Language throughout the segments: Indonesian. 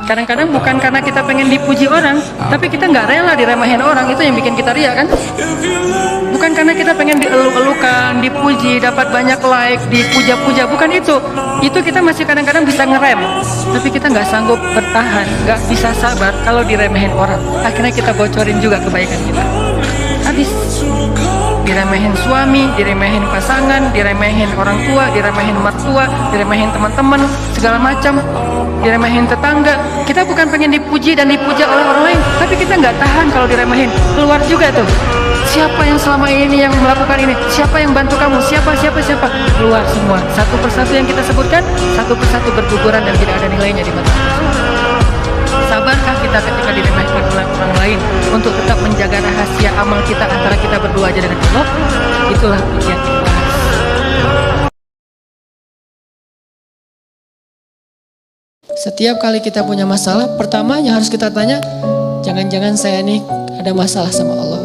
Kadang-kadang bukan karena kita pengen dipuji orang, tapi kita nggak rela diremehin orang, itu yang bikin kita ria kan? Bukan karena kita pengen dieluk-elukan, dipuji, dapat banyak like, dipuja-puja, bukan itu. Itu kita masih kadang-kadang bisa ngerem, tapi kita nggak sanggup bertahan, nggak bisa sabar kalau diremehin orang. Akhirnya kita bocorin juga kebaikan kita. Habis diremehin suami, diremehin pasangan, diremehin orang tua, diremehin mertua, diremehin teman-teman, segala macam, diremehin tetangga. Kita bukan pengen dipuji dan dipuja oleh orang lain, tapi kita nggak tahan kalau diremehin. Keluar juga tuh. Siapa yang selama ini yang melakukan ini? Siapa yang bantu kamu? Siapa? Keluar semua. Satu persatu yang kita sebutkan, satu persatu berguguran dan tidak ada nilainya di mata Allah. Sabarkah kita ketika diremehkan oleh orang lain untuk tetap menjaga rahasia amal kita antara kita berdua aja dengan Allah? Itulah ujian ikhlas. Setiap kali kita punya masalah, pertama yang harus kita tanya, jangan-jangan saya nih ada masalah sama Allah.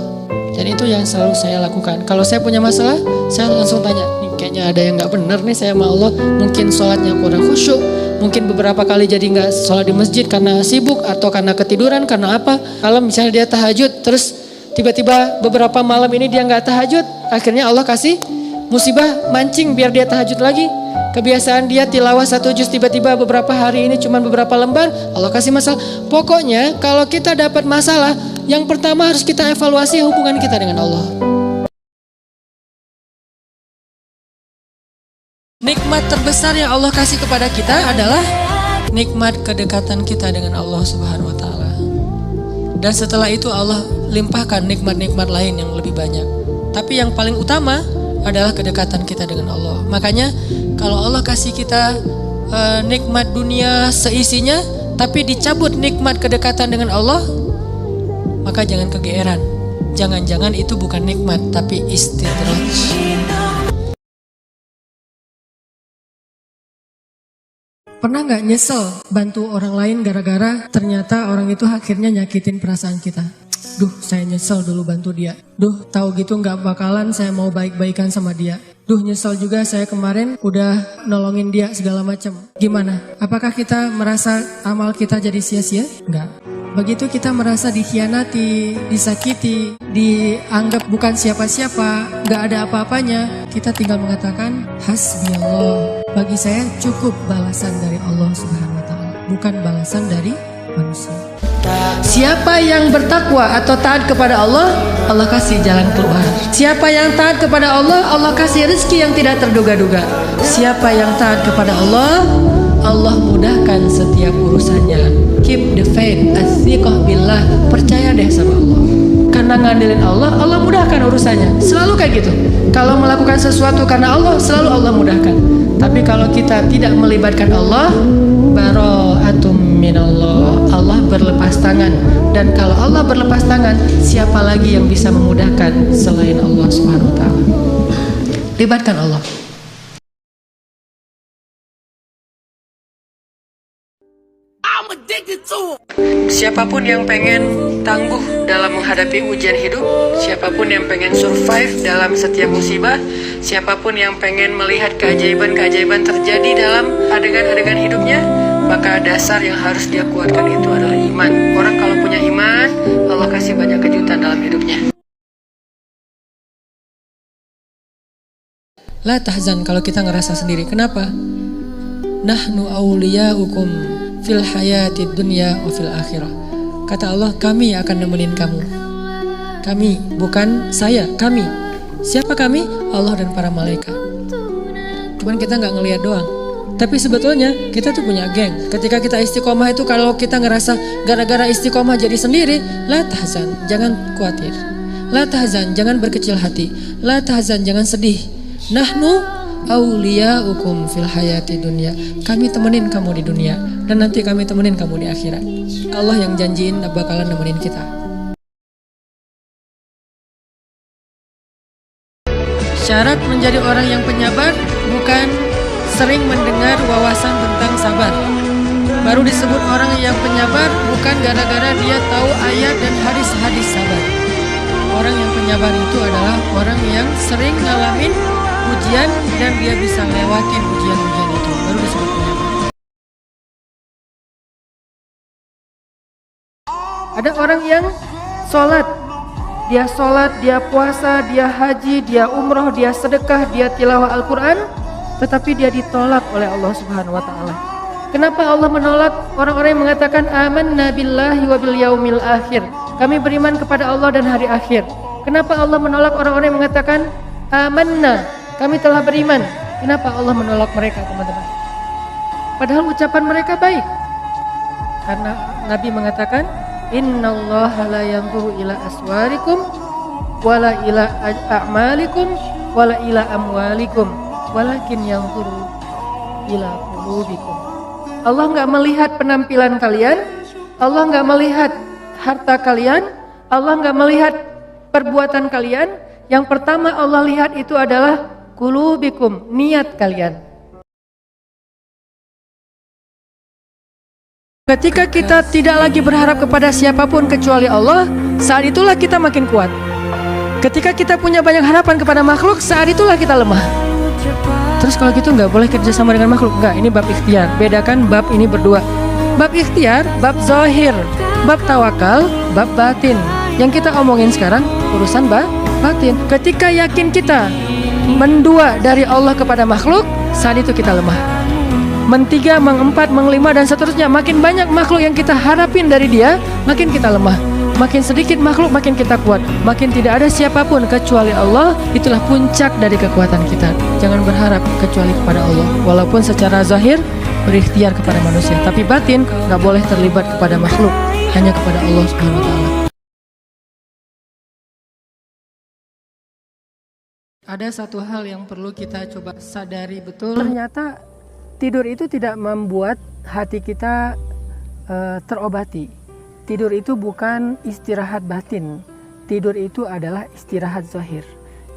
Dan itu yang selalu saya lakukan. Kalau saya punya masalah, saya langsung tanya, nih kayaknya ada yang gak bener nih saya sama Allah. Mungkin sholatnya kurang khusyuk, mungkin beberapa kali jadi gak sholat di masjid karena sibuk atau karena ketiduran, karena apa. Kalau misalnya dia tahajud, terus tiba-tiba beberapa malam ini dia gak tahajud, akhirnya Allah kasih musibah mancing biar dia tahajud lagi. Kebiasaan dia tilawah 1 juz, tiba-tiba beberapa hari ini cuma beberapa lembar, Allah kasih masalah. Pokoknya kalau kita dapat masalah, yang pertama harus kita evaluasi hubungan kita dengan Allah. Nikmat terbesar yang Allah kasih kepada kita adalah nikmat kedekatan kita dengan Allah Subhanahu wa taala. Dan setelah itu Allah limpahkan nikmat-nikmat lain yang lebih banyak. Tapi yang paling utama adalah kedekatan kita dengan Allah. Makanya kalau Allah kasih kita nikmat dunia seisinya, tapi dicabut nikmat kedekatan dengan Allah, maka jangan kegeeran. Jangan-jangan itu bukan nikmat, tapi istidraj. Pernah gak nyesel bantu orang lain gara-gara ternyata orang itu akhirnya nyakitin perasaan kita? Duh, saya nyesel dulu bantu dia. Duh, tahu gitu gak bakalan saya mau baik-baikan sama dia. Duh, nyesel juga saya kemarin udah nolongin dia segala macam. Gimana? Apakah kita merasa amal kita jadi sia-sia? Enggak. Begitu kita merasa dikhianati, disakiti, dianggap bukan siapa-siapa, gak ada apa-apanya, kita tinggal mengatakan hasbiyallah. Bagi saya cukup balasan dari Allah Subhanahu wa taala, bukan balasan dari manusia. Siapa yang bertakwa atau taat kepada Allah, Allah kasih jalan keluar. Siapa yang taat kepada Allah, Allah kasih rezeki yang tidak terduga-duga. Siapa yang taat kepada Allah, Allah mudahkan setiap urusannya. Keep the faith, as-thiqah billah. Percaya deh sama Allah. Karena ngandelin Allah, Allah mudahkan urusannya. Selalu kayak gitu. Kalau melakukan sesuatu karena Allah, selalu Allah mudahkan. Tapi kalau kita tidak melibatkan Allah, bara'atum minallah, Allah berlepas tangan. Dan kalau Allah berlepas tangan, siapa lagi yang bisa memudahkan selain Allah Subhanahu wa taala? Libatkan Allah. Siapapun yang pengen tangguh dalam menghadapi ujian hidup, siapapun yang pengen survive dalam setiap musibah, siapapun yang pengen melihat keajaiban-keajaiban terjadi dalam adegan-adegan hidupnya, maka dasar yang harus dia kuatkan itu adalah iman. Orang kalau punya iman, Allah kasih banyak kejutan dalam hidupnya. La tahzan kalau kita ngerasa sendiri. Kenapa? Nahnu awliya'ukum fil hayatid dunya wa fil akhirah. Kata Allah, kami akan nemenin kamu. Kami, bukan saya, kami. Siapa kami? Allah dan para malaikat. Cuman kita gak ngelihat doang. Tapi sebetulnya kita tuh punya geng. Ketika kita istiqomah itu, kalau kita ngerasa gara-gara istiqomah jadi sendiri, la tahzan, jangan khawatir. La tahzan, jangan berkecil hati. La tahzan, jangan sedih. Nahnu awliya'ukum fil hayati dunya. Kami temenin kamu di dunia, dan nanti kami temenin kamu di akhirat. Allah yang janjiin bakalan nemenin kita. Syarat menjadi orang yang penyabar bukan sering mendengar wawasan tentang sabar. Baru disebut orang yang penyabar bukan gara-gara dia tahu ayat dan hadis-hadis sabar. Orang yang penyabar itu adalah orang yang sering ngalamin ujian dan dia bisa lewatin ujian-ujian itu, baru disebut penyabar. orang yang sholat, dia puasa, dia haji, dia umroh, dia sedekah, dia tilawah Al-Quran, tetapi dia ditolak oleh Allah Subhanahu wa Ta'ala. Kenapa Allah menolak orang-orang yang mengatakan amanna billahi wa bil yaumil akhir, kami beriman kepada Allah dan hari akhir? Kenapa Allah menolak orang-orang yang mengatakan amanna, kami telah beriman? Kenapa Allah menolak mereka, teman-teman? Padahal ucapan mereka baik. Karena Nabi mengatakan innallaha la yanzuru ila aswarikum wala ila a'malikum wala ila amwalikum walakin yanzuru ila qulubikum. Allah enggak melihat penampilan kalian, Allah enggak melihat harta kalian, Allah enggak melihat perbuatan kalian. Yang pertama Allah lihat itu adalah qulubikum, niat kalian. Ketika kita tidak lagi berharap kepada siapapun kecuali Allah, saat itulah kita makin kuat. Ketika kita punya banyak harapan kepada makhluk, saat itulah kita lemah. Terus kalau gitu nggak boleh kerja sama dengan makhluk? Nggak, ini bab ikhtiar. Bedakan bab ini berdua. Bab ikhtiar, bab zahir. Bab tawakal, bab batin. Yang kita omongin sekarang, urusan batin. Ketika yakin kita mendua dari Allah kepada makhluk, saat itu kita lemah. Mentiga, mengempat, menglima, dan seterusnya. Makin banyak makhluk yang kita harapin dari dia, makin kita lemah. Makin sedikit makhluk, makin kita kuat. Makin tidak ada siapapun kecuali Allah, itulah puncak dari kekuatan kita. Jangan berharap kecuali kepada Allah. Walaupun secara zahir berikhtiar kepada manusia, tapi batin gak boleh terlibat kepada makhluk, hanya kepada Allah Subhanahu wa Ta'ala. Ada satu hal yang perlu kita coba sadari betul. Ternyata tidur itu tidak membuat hati kita terobati. Tidur itu bukan istirahat batin. Tidur itu adalah istirahat zahir.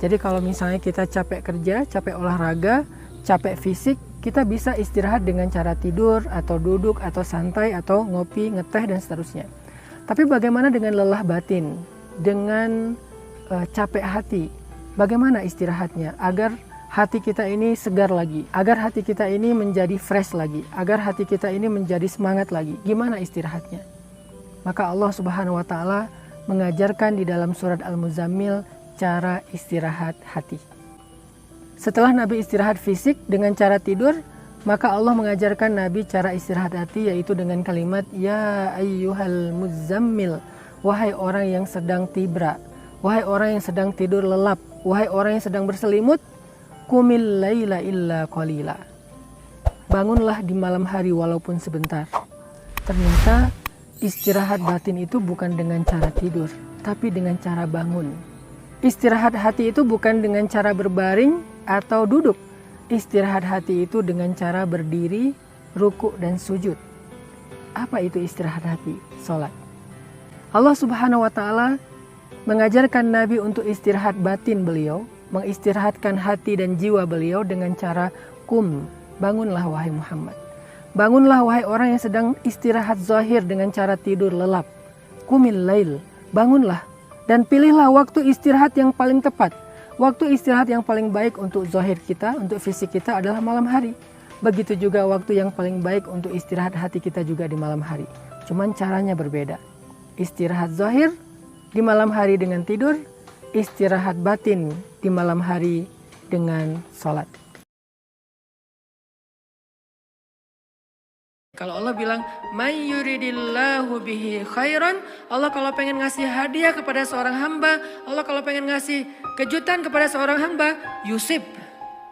Jadi kalau misalnya kita capek kerja, capek olahraga, capek fisik, kita bisa istirahat dengan cara tidur atau duduk atau santai atau ngopi, ngeteh dan seterusnya. Tapi bagaimana dengan lelah batin? Dengan capek hati? Bagaimana istirahatnya agar hati kita ini segar lagi, agar hati kita ini menjadi fresh lagi, agar hati kita ini menjadi semangat lagi? Gimana istirahatnya? Maka Allah Subhanahu wa Ta'ala mengajarkan di dalam surat Al-Muzammil cara istirahat hati. Setelah Nabi istirahat fisik dengan cara tidur, maka Allah mengajarkan Nabi cara istirahat hati, yaitu dengan kalimat ya ayyuhal muzammil, wahai orang yang sedang tibra, wahai orang yang sedang tidur lelap, wahai orang yang sedang berselimut, qumil laila illa qalila, bangunlah di malam hari walaupun sebentar. Ternyata istirahat batin itu bukan dengan cara tidur, tapi dengan cara bangun. Istirahat hati itu bukan dengan cara berbaring atau duduk. Istirahat hati itu dengan cara berdiri, ruku dan sujud. Apa itu istirahat hati? Salat. Allah Subhanahu wa Ta'ala mengajarkan Nabi untuk istirahat batin beliau, mengistirahatkan hati dan jiwa beliau dengan cara kum, bangunlah wahai Muhammad. Bangunlah wahai orang yang sedang istirahat zahir dengan cara tidur lelap. Qumil lail, bangunlah dan pilihlah waktu istirahat yang paling tepat. Waktu istirahat yang paling baik untuk zahir kita, untuk fisik kita adalah malam hari. Begitu juga waktu yang paling baik untuk istirahat hati kita juga di malam hari. Cuman caranya berbeda. Istirahat zahir di malam hari dengan tidur, istirahat batin di malam hari dengan sholat. Kalau Allah bilang, "May yuridillahu bihi khairan", Allah kalau pengen ngasih hadiah kepada seorang hamba, Allah kalau pengen ngasih kejutan kepada seorang hamba, yusib,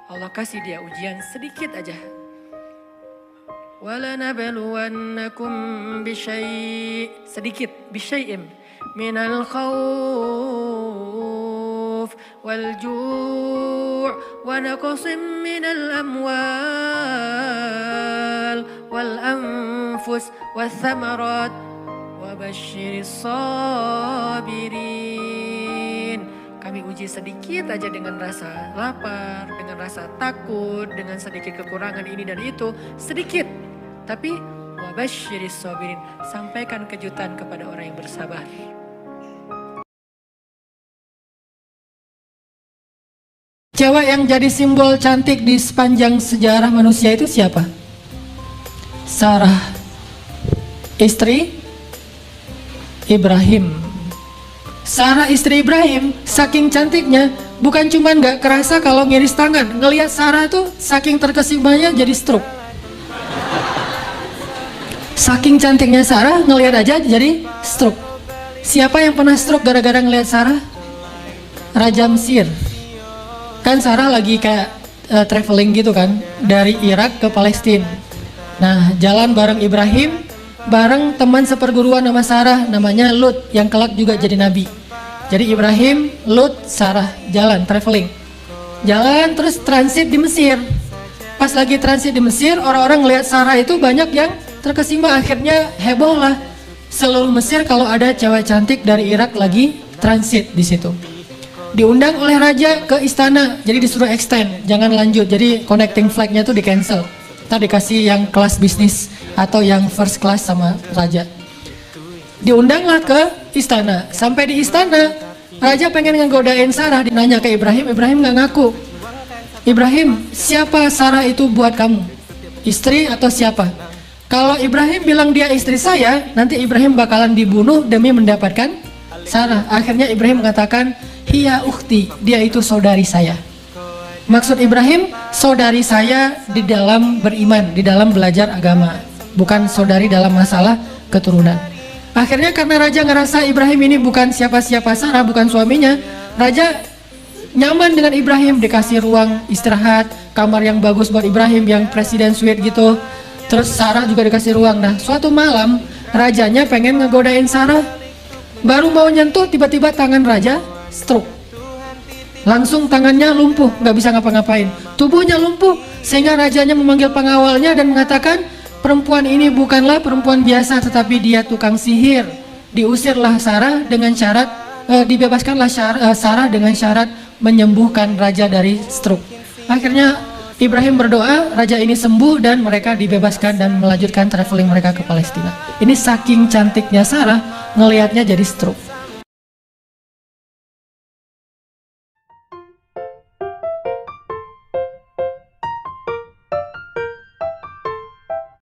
Allah kasih dia ujian sedikit aja. وَلَنَبْلُوَنَّكُمْ بِشَيْءٍ, sedikit, بِشَيْءٍ مِنَ الْخَوْفِ وَالْجُوعِ وَنَقْصٍ مِنَ الْأَمْوَالِ وَالْأَنْفُسِ وَالثَّمَرَاتِ وَبَشِّرِ الصَّابِرِينَ. Kami uji sedikit aja dengan rasa lapar, dengan rasa takut, dengan sedikit kekurangan ini dan itu, sedikit. Tapi wabasyiris sabirin, sampaikan kejutan kepada orang yang bersabar. Cewek yang jadi simbol cantik di sepanjang sejarah manusia itu siapa? Sarah, istri Ibrahim. Sarah istri Ibrahim saking cantiknya, bukan cuma nggak kerasa kalau ngiris tangan, ngelihat Sarah tuh saking terkesimanya jadi stroke. Saking cantiknya Sarah, ngelihat aja jadi stroke. Siapa yang pernah stroke gara-gara ngelihat Sarah? Raja Mesir. Kan Sarah lagi kayak traveling gitu kan, dari Irak ke Palestina. Nah, jalan bareng Ibrahim, bareng teman seperguruan nama Sarah, namanya Lut, yang kelak juga jadi nabi. Jadi Ibrahim, Lut, Sarah jalan traveling, jalan terus transit di Mesir. Pas lagi transit di Mesir, orang-orang ngelihat Sarah itu banyak yang terkesima, akhirnya heboh lah seluruh Mesir kalau ada cewek cantik dari Irak lagi transit di situ. Diundang oleh raja ke istana, jadi disuruh extend, jangan lanjut, jadi connecting flight-nya tuh di cancel. Ntar dikasih yang kelas bisnis atau yang first class sama raja. Diundanglah ke istana. Sampai di istana, raja pengen ngegodain Sarah, nanya ke Ibrahim, Ibrahim nggak ngaku. Ibrahim, siapa Sarah itu buat kamu? Istri atau siapa? Kalau Ibrahim bilang dia istri saya, nanti Ibrahim bakalan dibunuh demi mendapatkan Sarah. Akhirnya Ibrahim mengatakan, hiya ukhti, dia itu saudari saya. Maksud Ibrahim, saudari saya di dalam beriman, di dalam belajar agama, bukan saudari dalam masalah keturunan. Akhirnya karena raja ngerasa Ibrahim ini bukan siapa-siapa Sarah, bukan suaminya, raja nyaman dengan Ibrahim, dikasih ruang istirahat, kamar yang bagus buat Ibrahim, yang presiden suite gitu. Terus Sarah juga dikasih ruang. Nah, suatu malam rajanya pengen ngegodain Sarah, baru mau nyentuh, tiba-tiba tangan raja stroke. Langsung tangannya lumpuh, nggak bisa ngapa-ngapain. Tubuhnya lumpuh, sehingga rajanya memanggil pengawalnya dan mengatakan, perempuan ini bukanlah perempuan biasa, tetapi dia tukang sihir. Diusirlah Sarah dengan syarat, dibebaskanlah Sarah dengan syarat menyembuhkan raja dari stroke. Akhirnya Ibrahim berdoa, raja ini sembuh dan mereka dibebaskan dan melanjutkan traveling mereka ke Palestina. Ini saking cantiknya Sarah, ngelihatnya jadi stroke.